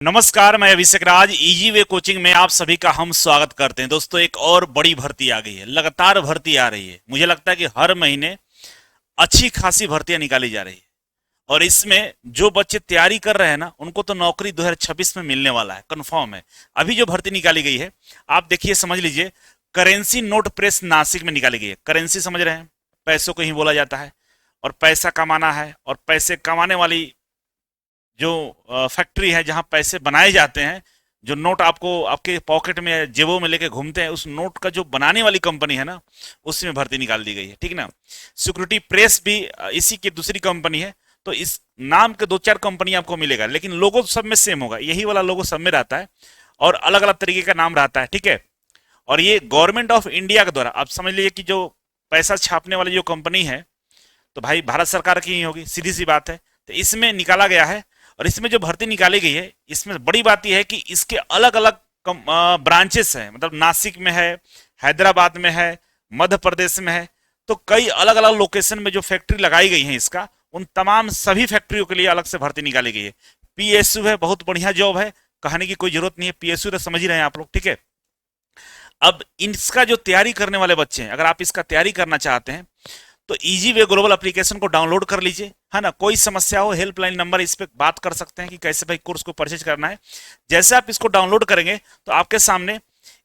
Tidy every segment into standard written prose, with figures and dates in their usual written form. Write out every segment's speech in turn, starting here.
नमस्कार, मैं अभिषेक राज। Easy way coaching में आप सभी का हम स्वागत करते हैं। दोस्तों, एक और बड़ी भर्ती आ गई है। लगातार भर्ती आ रही है। मुझे लगता है कि हर महीने अच्छी खासी भर्तियां निकाली जा रही है और इसमें जो बच्चे तैयारी कर रहे हैं ना, उनको तो नौकरी 2026 में मिलने वाला है, कंफर्म है। अभी जो भर्ती निकाली गई है, आप देखिए, समझ लीजिए। करेंसी नोट प्रेस नासिक में निकाली गई है। करेंसी समझ रहे हैं, पैसों को ही बोला जाता है और पैसा कमाना है। और पैसे कमाने वाली जो फैक्ट्री है जहां पैसे बनाए जाते हैं, जो नोट आपको आपके पॉकेट में जेबों में लेके घूमते हैं, उस नोट का जो बनाने वाली कंपनी है ना, उसमें भर्ती निकाल दी गई है। ठीक ना। सिक्योरिटी प्रेस भी इसी की दूसरी कंपनी है। तो इस नाम के दो चार कंपनी आपको मिलेगा, लेकिन लोगो सब में सेम होगा। यही वाला लोगो सब में रहता है और अलग अलग तरीके का नाम रहता है। ठीक है। और ये गवर्नमेंट ऑफ इंडिया के द्वारा, आप समझ लीजिए कि जो पैसा छापने वाली जो कंपनी है, तो भाई भारत सरकार की ही होगी, सीधी सी बात है। तो इसमें निकाला गया है। और इसमें जो भर्ती निकाली गई है, इसमें बड़ी बात यह है कि इसके अलग अलग ब्रांचेस हैं। मतलब नासिक में है, हैदराबाद में है, मध्य प्रदेश में है। तो कई अलग अलग लोकेशन में जो फैक्ट्री लगाई गई है इसका, उन तमाम सभी फैक्ट्रियों के लिए अलग से भर्ती निकाली गई है। पीएसयू है, बहुत बढ़िया जॉब है, कहने की कोई जरूरत नहीं है। पीएसयू तो समझ ही रहे हैं आप लोग। ठीक है। अब इसका जो तैयारी करने वाले बच्चे हैं, अगर आप इसका तैयारी करना चाहते हैं तो इजी वे ग्लोबल एप्लीकेशन को डाउनलोड कर लीजिए, है ना। कोई समस्या हो, हेल्पलाइन नंबर, इस पे बात कर सकते हैं कि कैसे भाई कोर्स को परचेज करना है। जैसे आप इसको डाउनलोड करेंगे तो आपके सामने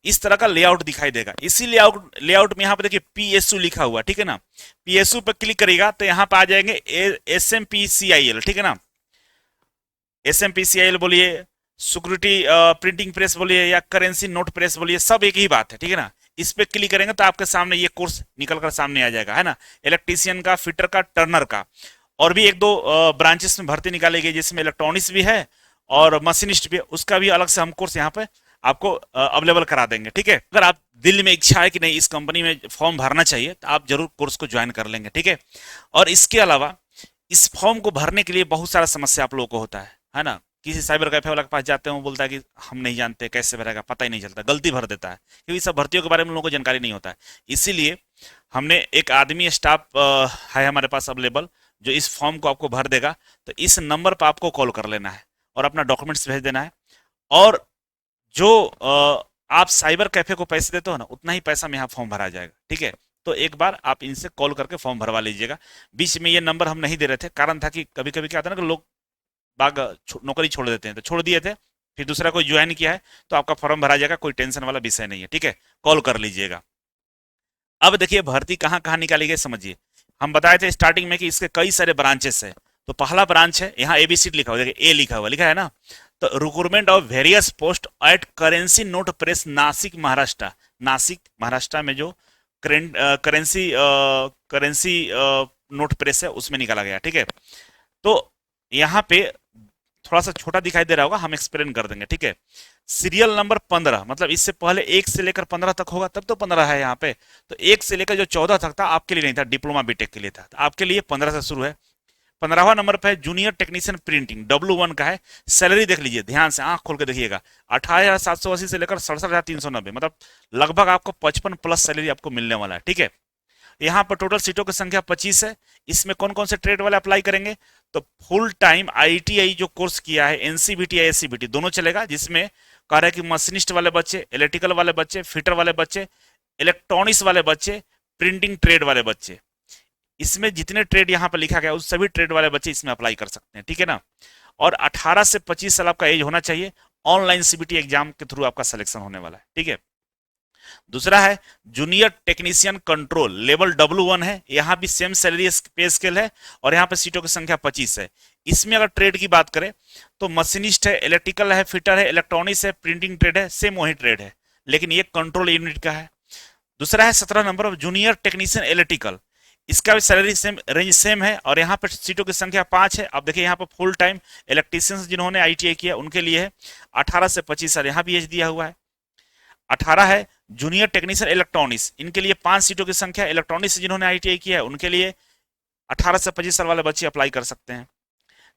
इस तरह का लेआउट दिखाई देगा। इसी लेआउट में यहाँ पे देखिए पीएसयू लिखा हुआ, ठीक है ना। पीएसयू पे क्लिक करेगा तो यहाँ पे आ जाएंगे एसएमपीसीआईएल, ठीक है ना। एसएमपीसीआईएल बोलिए, सिक्योरिटी प्रिंटिंग प्रेस बोलिए, या करेंसी नोट प्रेस बोलिए, सब एक ही बात है। ठीक है ना। इस पे क्लिक करेंगे तो आपके सामने ये कोर्स निकल कर सामने आ जाएगा, है ना। इलेक्ट्रीशियन का, फिटर का, टर्नर का। और भी एक दो ब्रांचेस में भर्ती निकाली गई, जिसमें इलेक्ट्रॉनिक्स भी है और मशीनिस्ट भी है। उसका भी अलग से हम कोर्स यहाँ पे आपको अवेलेबल करा देंगे। ठीक है। अगर आप दिल में इच्छा है कि नहीं इस कंपनी में फॉर्म भरना चाहिए, तो आप जरूर कोर्स को ज्वाइन कर लेंगे। ठीक है। और इसके अलावा इस फॉर्म को भरने के लिए बहुत सारा समस्या आप लोगों को होता है ना। किसी साइबर कैफे वाला के पास जाते हैं, वो बोलता है कि हम नहीं जानते कैसे भरेगा, पता ही नहीं चलता, गलती भर देता है, क्योंकि सब भर्तियों के बारे में लोगों को जानकारी नहीं होता है। इसीलिए हमने एक आदमी स्टाफ है हमारे पास अवेलेबल, जो इस फॉर्म को आपको भर देगा। तो इस नंबर पर आपको कॉल कर लेना है और अपना डॉक्यूमेंट्स भेज देना है। और जो आप साइबर कैफे को पैसे देते हो ना, उतना ही पैसा में यहाँ फॉर्म भरा जाएगा। ठीक है। तो एक बार आप इनसे कॉल करके फॉर्म भरवा लीजिएगा। बीच में ये नंबर हम नहीं दे रहे थे, कारण था कि कभी कभी क्या होता है ना कि लोग बाग नौकरी छोड़ देते हैं, तो छोड़ दिए थे, फिर दूसरा कोई ज्वाइन किया है, तो आपका फॉर्म भरा जाएगा। कोई टेंशन वाला विषय नहीं है। ठीक है। कॉल कर लीजिएगा। अब देखिए भर्ती कहाँ कहाँ निकाली गई, समझिए। हम बताए थे स्टार्टिंग में कि इसके कई सारे ब्रांचेस है। तो पहला ब्रांच है, यहाँ एबीसी लिखा हुआ, देखिए ए लिखा है ना। तो recruitment of various post at currency note press Nashik Maharashtra. Nashik Maharashtra में जो करेंसी करेंसी नोट प्रेस है, उसमें निकाला गया। ठीक है। तो यहाँ पे थोड़ा सा छोटा दिखाई दे रहा होगा, हम एक्सप्लेन कर देंगे। ठीक है। सीरियल नंबर 15, मतलब इससे पहले 1 से लेकर 15 तक होगा, तब तो 15 है यहाँ पे। तो 1 से लेकर जो 14 तक था, आपके लिए नहीं था, डिप्लोमा बीटेक के लिए था। तो आपके लिए 15 से शुरू है। 15वां नंबर पे है जूनियर टेक्नीशियन प्रिंटिंग, W1 का है। सैलरी देख लीजिए, ध्यान से आंख खोल के देखिएगा। 28,780 से लेकर 67,390, मतलब लगभग आपको 55 प्लस सैलरी आपको मिलने वाला है। ठीक है। यहाँ पर टोटल सीटों की संख्या 25 है। इसमें कौन कौन से ट्रेड वाले अप्लाई करेंगे, तो फुल टाइम आईटीआई जो कोर्स किया है, एनसीबीटी या एससीबीटी दोनों चलेगा। जिसमें कह रहे हैं कि मशीनिस्ट वाले बच्चे, इलेक्ट्रिकल वाले बच्चे, फिटर वाले बच्चे, इलेक्ट्रॉनिक्स वाले बच्चे, प्रिंटिंग ट्रेड वाले बच्चे, इसमें जितने ट्रेड यहाँ पर लिखा गया उस सभी ट्रेड वाले बच्चे इसमें अप्लाई कर सकते हैं। ठीक है ना। और 18 से 25 साल आपका एज होना चाहिए। ऑनलाइन सीबीटी एग्जाम के थ्रू आपका सिलेक्शन होने वाला है। ठीक है। दूसरा है junior technician control, level W1 है। यहाँ भी सेम सैलरी पे स्केल है और यहाँ पे सीटों की संख्या 25 है। इसमें अगर ट्रेड की बात करें तो मशीनिस्ट है, इलेक्ट्रिकल है, फिटर है, इलेक्ट्रॉनिक्स है, प्रिंटिंग ट्रेड है, सेम वही ट्रेड है, लेकिन ये कंट्रोल यूनिट का है। दूसरा है 17 नंबर जूनियर टेक्नीशियन इलेक्ट्रिकल। इसका भी सैलरी सेम, रेंज सेम है और यहाँ पे सीटों की संख्या 5 है। अब देखिए यहाँ पे फुल टाइम इलेक्ट्रीशियंस जिन्होंने आईटीआई किया उनके लिए है। 18 से 25 साल यहाँ भी एज दिया हुआ है। 18 है जूनियर टेक्नीशियन इलेक्ट्रॉनिक्स, इनके लिए 5 सीटों की संख्या। इलेक्ट्रॉनिक्स जिन्होंने आईटीआई किया है उनके लिए 18 से 25 साल वाले बच्चे अप्लाई कर सकते हैं।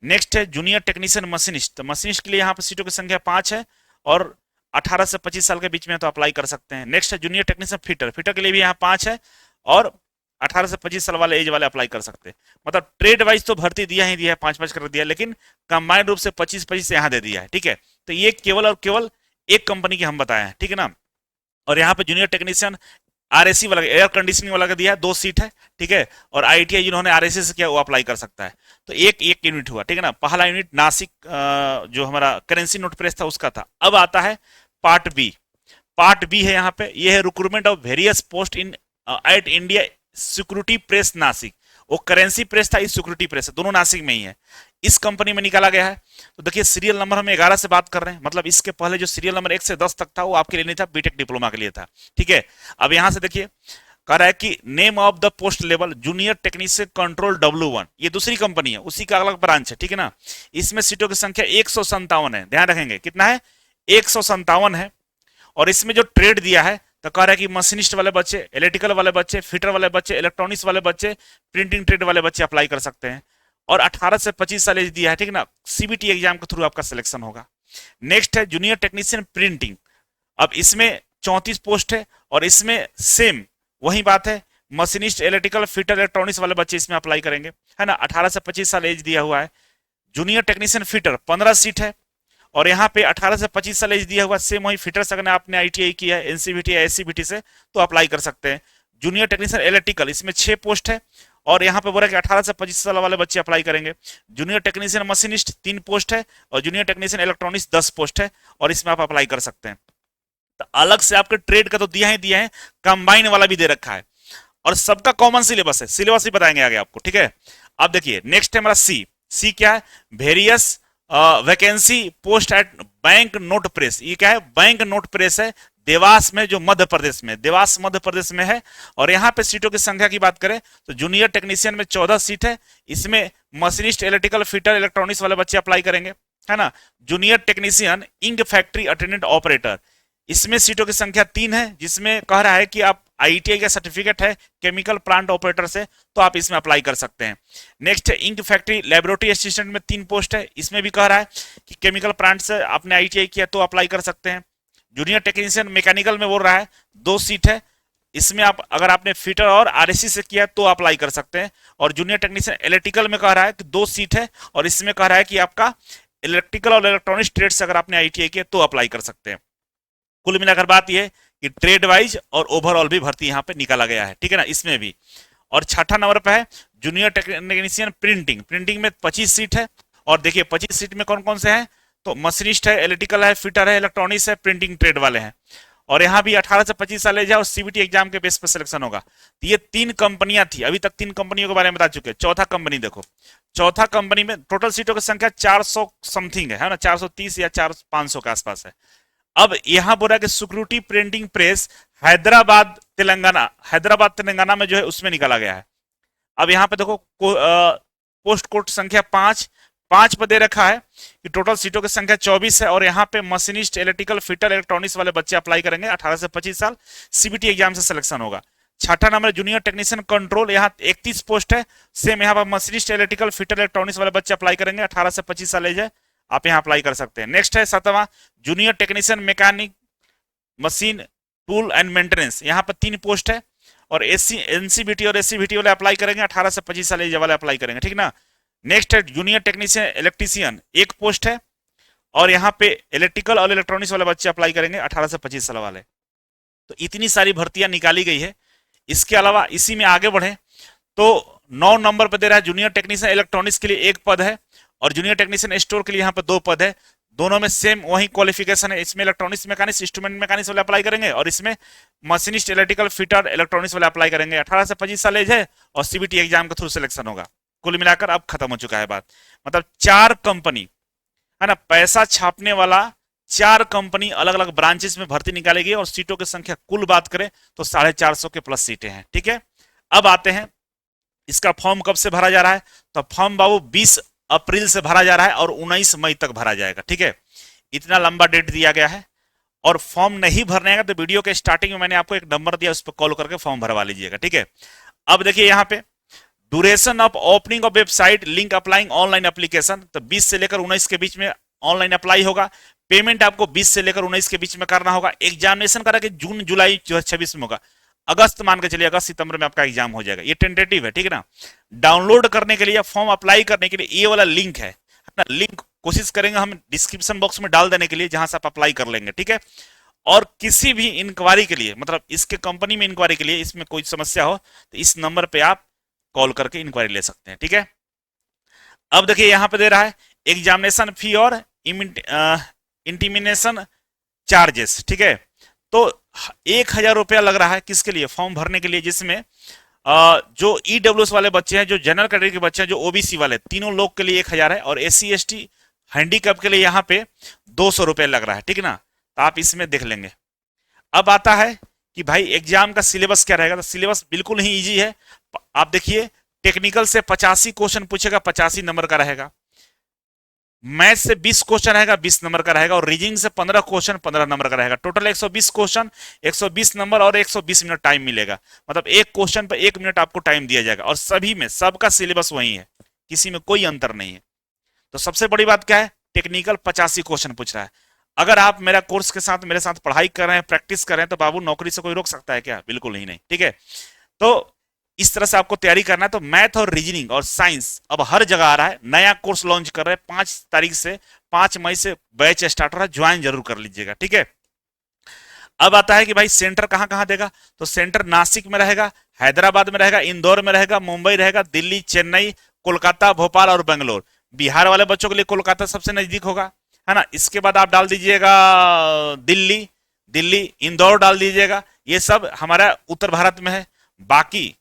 नेक्स्ट है जूनियर टेक्नीशियन मशीनिस्ट, तो मशीनिस्ट के लिए यहाँ पर सीटों की संख्या 5 है और 18 से 25 साल के बीच में तो अप्लाई कर सकते हैं। नेक्स्ट है जूनियर टेक्नीशियन फिटर, फिटर के लिए भी यहाँ 5 है और 18 से 25 साल वाले एज वाले अप्लाई कर सकते हैं। मतलब ट्रेड वाइज तो भर्ती दिया ही दिया है, 5-5 कर दिया, लेकिन कंबाइंड रूप से 25-25 यहाँ दे दिया है। ठीक है। तो ये केवल और केवल एक कंपनी के हम बताए हैं, ठीक है ना। और यहाँ पे जूनियर टेक्नीशियन आरएसी वाला, एयर कंडीशनिंग वाला का दिया है, 2 सीट है, ठीक है। और आईटीआई जिन्होंने आरएसी से किया वो अप्लाई कर सकता है। तो एक एक यूनिट हुआ, ठीक है ना। पहला यूनिट नासिक जो हमारा करेंसी नोट प्रेस था उसका था। अब आता है पार्ट बी। पार्ट बी है यहाँ पे, ये है recruitment of various post in at India security press Nashik. वो करेंसी प्रेस था, इस सिक्योरिटी प्रेस है, दोनों नासिक में ही है, इस कंपनी में निकाला गया है। तो देखिए सीरियल नंबर हम 11 से बात कर रहे हैं, मतलब इसके पहले जो सीरियल नंबर 1 से 10 तक था वो आपके लिए नहीं था, बीटेक डिप्लोमा के लिए था, ठीक है। अब यहां से देखिए कह रहा है कि name of the post level junior technician control W1, ये दूसरी कंपनी है, उसी का अलग ब्रांच है, ठीक है ना। इसमें सीटों की संख्या 157 है, ध्यान रखेंगे कितना है, 157 है। और इसमें जो ट्रेड दिया है तो कह रहा है कि मशीनिस्ट वाले बच्चे, इलेक्ट्रिकल वाले बच्चे, फिटर वाले बच्चे, इलेक्ट्रॉनिक्स वाले बच्चे, प्रिंटिंग ट्रेड वाले बच्चे अप्लाई कर सकते हैं। और 18 से 25 साल एज दिया है, ठीक है ना। सीबीटी एग्जाम के थ्रू आपका सिलेक्शन होगा। नेक्स्ट है जूनियर टेक्नीशियन प्रिंटिंग। अब इसमें 34 पोस्ट है और इसमें सेम वही बात है, मशीनिस्ट, इलेक्ट्रिकल, फिटर, इलेक्ट्रॉनिक्स वाले बच्चे इसमें अप्लाई करेंगे, है ना। 18 से 25 साल एज दिया हुआ है। जूनियर टेक्नीशियन फिटर 15 सीट है और यहाँ पे 18 से 25 साल एज दिया हुआ, सेम वही फिटर्स अगर आपने आईटीआई किया है एनसीबीटी या एससीबीटी से तो अप्लाई कर सकते हैं। जूनियर टेक्नीशियन इलेक्ट्रिकल, इसमें 6 पोस्ट है और यहाँ पे बोला कि 18 से 25 साल वाले बच्चे अप्लाई करेंगे। जूनियर टेक्नीशियन मशीनिस्ट 3 पोस्ट है और जूनियर टेक्नीशियन इलेक्ट्रॉनिक्स 10 पोस्ट है और इसमें आप अप्लाई कर सकते हैं। तो अलग से आपके ट्रेड का तो दिया है, कंबाइन वाला भी दे रखा है और सबका कॉमन सिलेबस है, सिलेबस ही बताएंगे आगे आपको, ठीक है। अब देखिए नेक्स्ट है हमारा सी क्या है, various vacancy post at bank note press. ये क्या है, बैंक नोट प्रेस है देवास में, जो मध्य प्रदेश में, देवास मध्य प्रदेश में है। और यहाँ पे सीटों की संख्या की बात करें तो जूनियर टेक्नीशियन में 14 सीट है, इसमें मशीनिस्ट, इलेक्ट्रिकल, फिटर, इलेक्ट्रॉनिक्स वाले बच्चे अप्लाई करेंगे, है ना। Junior technician ink factory attendant operator, इसमें सीटों की संख्या 3 है, जिसमें कह रहा है कि आप आईटीआई का सर्टिफिकेट है केमिकल प्लांट ऑपरेटर से तो आप इसमें अप्लाई कर सकते हैं। नेक्स्ट है इंक फैक्ट्री लेबोरेटरी असिस्टेंट में 3 पोस्ट है, इसमें भी कह रहा है कि केमिकल प्लांट से आपने आईटीआई किया तो अप्लाई कर सकते हैं। जूनियर टेक्नीशियन मैकेनिकल में बोल रहा है 2 सीट है, इसमें आप अगर आपने फिटर और आरएससी से किया तो अप्लाई कर सकते हैं। और जूनियर टेक्नीशियन इलेक्ट्रिकल में कह रहा है कि 2 सीट है और इसमें कह रहा है कि आपका इलेक्ट्रिकल और इलेक्ट्रॉनिक्स ट्रेड से अगर आपने आईटीआई किया तो अप्लाई कर सकते हैं। कुल मिलाकर बात यह है कि ट्रेड वाइज और ओवरऑल भी भर्ती यहाँ पे निकाला गया है, ठीक है ना, इसमें भी। और छठा नंबर पे है जूनियर टेक्नीशियन प्रिंटिंग। प्रिंटिंग में 25 सीट है और देखिए 25 सीट में कौन कौन से हैं, तो मशीनिस्ट है, इलेक्ट्रिकल है, फिटर है, इलेक्ट्रॉनिक्स है, प्रिंटिंग ट्रेड वाले हैं। और यहाँ भी 18 से 25 साल एज है और सीबीटी एग्जाम के बेस पर सिलेक्शन होगा। तो ये 3 कंपनियां थी, अभी तक 3 कंपनियों के बारे में बता चुके हैं। चौथा कंपनी देखो, चौथा कंपनी में टोटल सीटों की संख्या 400 समथिंग है ना, 430 या 500 के आसपास है। अब यहां बोला कि security printing press Hyderabad Telangana में जो है उसमें निकाला गया है। अब यहां पे देखो पोस्ट कोड संख्या 5 पर दे रखा है कि टोटल सीटों की संख्या 24 है और यहाँ पे मशीनिस्ट, इलेक्ट्रिकल, फिटर, इलेक्ट्रॉनिक्स वाले बच्चे अप्लाई करेंगे। 18 से 25 साल सीबीटी एग्जाम से सिलेक्शन होगा। छठा नंबर जूनियर टेक्नीशियन कंट्रोल, यहाँ 31 पोस्ट है, सेम यहाँ पर मशीनिस्ट, इलेक्ट्रिकल, फिटर, इलेक्ट्रॉनिक्स वाले बच्चे अप्लाई करेंगे। 18 से 25 साल एज है, आप यहाँ अप्लाई कर सकते हैं। नेक्स्ट है 7वां junior technician mechanic machine tool and maintenance, यहाँ पर 3 पोस्ट है और एनसीबीटी और एससीबीटी वाले अप्लाई करेंगे। 18 से 25 साल एज वाले अप्लाई करेंगे, ठीक ना। नेक्स्ट है जूनियर टेक्नीशियन इलेक्ट्रीशियन, 1 पोस्ट है और यहाँ पे इलेक्ट्रिकल और इलेक्ट्रॉनिक्स वाले बच्चे अप्लाई करेंगे 18 से 25 साल वाले। तो इतनी सारी भर्तियां निकाली गई है। इसके अलावा इसी में आगे बढ़े तो 9 नंबर पर दे रहा है जूनियर टेक्नीशियन इलेक्ट्रॉनिक्स के लिए 1 पद है और जूनियर टेक्नीशियन स्टोर के लिए यहाँ पर 2 पद है। दोनों में सेम वही क्वालिफिकेशन है, इसमें इलेक्ट्रॉनिक्स मैकेनिक्स, इंस्ट्रूमेंट मैकेनिक्स वाले अप्लाई करेंगे और इसमें मशीनिस्ट, इलेक्ट्रिकल, फिटर, इलेक्ट्रॉनिक्स वाले अप्लाई करेंगे। 18 से 25 साल एज है और सीबीटी एग्जाम के थ्रू सिलेक्शन होगा। कुल मिलाकर अब खत्म हो चुका है बात, मतलब 4 कंपनी है ना, पैसा छापने वाला 4 कंपनी अलग अलग ब्रांचेस में भर्ती निकालेगी और सीटों की संख्या कुल बात करें तो 450 के प्लस सीटें हैं, ठीक है। अब आते हैं इसका फॉर्म कब से भरा जा रहा है, तो फॉर्म बाबू 20 अप्रैल से भरा जा रहा है और 19 मई तक भरा जाएगा, ठीक है। इतना लंबा डेट दिया गया है और फॉर्म नहीं भरने का तो वीडियो के स्टार्टिंग में मैंने आपको एक नंबर दिया, उस पर कॉल करके फॉर्म भरवा लीजिएगा, ठीक है। अब देखिए यहाँ पे duration of opening of website link applying online application, तो 20 से लेकर 19 के बीच में ऑनलाइन अप्लाई होगा। पेमेंट आपको 20 से लेकर 19 के बीच में करना होगा। एग्जामिनेशन करा कि जून जुलाई 26 में होगा, अगस्त मान के चलिए, अगस्त सितंबर में आपका एग्जाम हो जाएगा। ये टेंटेटिव है, ठीक है ना। डाउनलोड करने के लिए, फॉर्म अप्लाई करने के लिए ये वाला लिंक है ना, लिंक कोशिश करेंगे हम डिस्क्रिप्शन बॉक्स में डाल देने के लिए, जहां से आप अप्लाई कर लेंगे, ठीक है। और किसी भी इंक्वायरी के लिए, मतलब इसके कंपनी में इंक्वायरी के लिए, इसमें कोई समस्या हो तो इस नंबर पे आप कॉल करके इंक्वायरी ले सकते हैं, ठीक है। अब देखिए यहां पे दे रहा है एग्जामिनेशन फी और इंटीमिनेशन चार्जेस, ठीक है। तो 1,000 रुपया लग रहा है किसके लिए, फॉर्म भरने के लिए, जिसमें जो ईडब्ल्यूएस वाले बच्चे हैं, जो जनरल कैटेगरी के बच्चे हैं, जो ओबीसी वाले, तीनों लोग के लिए 1,000 है, और एससी एसटी हैंडीकैप के लिए यहाँ पे 200 रुपये लग रहा है, ठीक है ना। तो आप इसमें देख लेंगे। अब आता है कि भाई एग्जाम का सिलेबस क्या रहेगा, तो सिलेबस बिल्कुल ही इजी है। आप देखिए टेक्निकल से 85 क्वेश्चन पूछेगा, 85 नंबर का रहेगा। मैथ से 20 क्वेश्चन रहेगा, 20 नंबर का रहेगा। और रीजनिंग से 15 क्वेश्चन, 15 नंबर का रहेगा। टोटल 120 क्वेश्चन, 120 नंबर और 120 मिनट टाइम मिलेगा। मतलब एक क्वेश्चन पर 1 मिनट आपको टाइम दिया जाएगा, और सभी में सबका सिलेबस वही है, किसी में कोई अंतर नहीं है। तो सबसे बड़ी बात क्या है, टेक्निकल 85 क्वेश्चन पूछ रहा है। अगर आप मेरा कोर्स के साथ, मेरे साथ पढ़ाई कर रहे हैं, प्रैक्टिस कर रहे हैं, तो बाबू नौकरी से कोई रोक सकता है क्या, बिल्कुल ही नहीं, ठीक है। तो इस तरह से आपको तैयारी करना है। तो मैथ और रीजनिंग और साइंस अब हर जगह आ रहा है, नया कोर्स लॉन्च कर रहे हैं 5 तारीख से, 5 मई से बैच स्टार्ट हो रहा है, ज्वाइन जरूर कर लीजिएगा, ठीक है। अब आता है कि भाई सेंटर कहां कहां देगा, तो सेंटर नासिक में रहेगा, हैदराबाद में रहेगा, इंदौर में रहेगा, मुंबई रहेगा, दिल्ली, चेन्नई, कोलकाता, भोपाल और बेंगलोर। बिहार वाले बच्चों के लिए कोलकाता सबसे नजदीक होगा, है ना। इसके बाद आप डाल दीजिएगा दिल्ली, दिल्ली इंदौर डाल दीजिएगा। ये सब हमारा उत्तर भारत में है। बाकी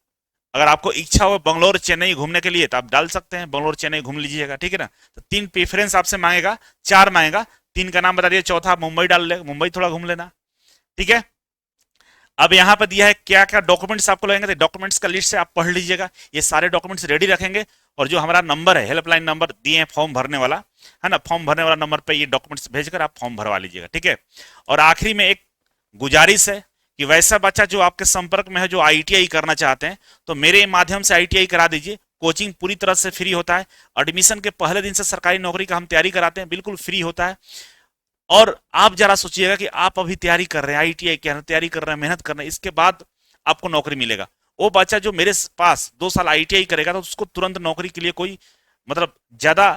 अगर आपको इच्छा हो बंगलोर चेन्नई घूमने के लिए, तो आप डाल सकते हैं, बंगलोर चेन्नई घूम लीजिएगा, ठीक है ना। तो 3 प्रेफरेंस आपसे मांगेगा, 4 मांगेगा, 3 का नाम बता दिए, चौथा मुंबई डाल ले, मुंबई थोड़ा घूम लेना, ठीक है। अब यहाँ पर दिया है क्या क्या डॉक्यूमेंट्स आपको लगेंगे, तो डॉक्यूमेंट्स का लिस्ट से आप पढ़ लीजिएगा। ये सारे डॉक्यूमेंट्स रेडी रखेंगे, और जो हमारा नंबर है, हेल्पलाइन नंबर दिए हैं फॉर्म भरने वाला, है ना, फॉर्म भरने वाला नंबर पे ये डॉक्यूमेंट्स भेजकर आप फॉर्म भरवा लीजिएगा, ठीक है। और आखिरी में एक गुजारिश है कि वैसा बच्चा जो आपके संपर्क में है, जो आईटीआई करना चाहते हैं, तो मेरे माध्यम से आईटीआई करा दीजिए। कोचिंग पूरी तरह से फ्री होता है। एडमिशन के पहले दिन से सरकारी नौकरी का हम तैयारी कराते हैं, बिल्कुल फ्री होता है। और आप जरा सोचिएगा कि आप अभी तैयारी कर रहे हैं, आईटीआई की तैयारी कर रहे हैं, मेहनत कर रहे हैं, इसके बाद आपको नौकरी मिलेगा। वो बच्चा जो मेरे पास 2 साल आईटीआई करेगा, तो उसको तुरंत नौकरी के लिए कोई मतलब ज्यादा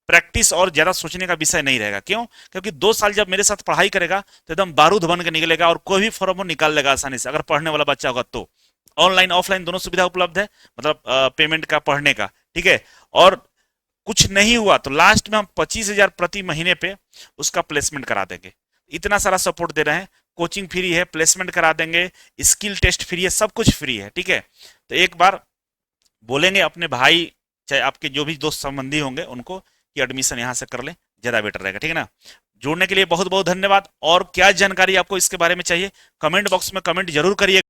प्रैक्टिस और ज्यादा सोचने का विषय नहीं रहेगा। क्यों? क्योंकि 2 साल जब मेरे साथ पढ़ाई करेगा, तो एकदम बारूद बन के निकलेगा, और कोई भी फॉर्म वो निकाल लेगा आसानी से, अगर पढ़ने वाला बच्चा होगा तो। ऑनलाइन ऑफलाइन दोनों सुविधा उपलब्ध है, मतलब पेमेंट का, पढ़ने का, ठीक है। और कुछ नहीं हुआ तो लास्ट में हम 25,000 प्रति महीने पे उसका प्लेसमेंट करा देंगे। इतना सारा सपोर्ट दे रहे हैं। कोचिंग फ्री है, प्लेसमेंट करा देंगे, स्किल टेस्ट फ्री है, सब कुछ फ्री है, ठीक है। तो एक बार बोलेंगे अपने भाई, चाहे आपके जो भी दोस्त संबंधी होंगे उनको, कि एडमिशन यहाँ से कर लें, ज्यादा बेटर रहेगा, ठीक है ना। जुड़ने के लिए बहुत बहुत धन्यवाद। और क्या जानकारी आपको इसके बारे में चाहिए, कमेंट बॉक्स में कमेंट जरूर करिए।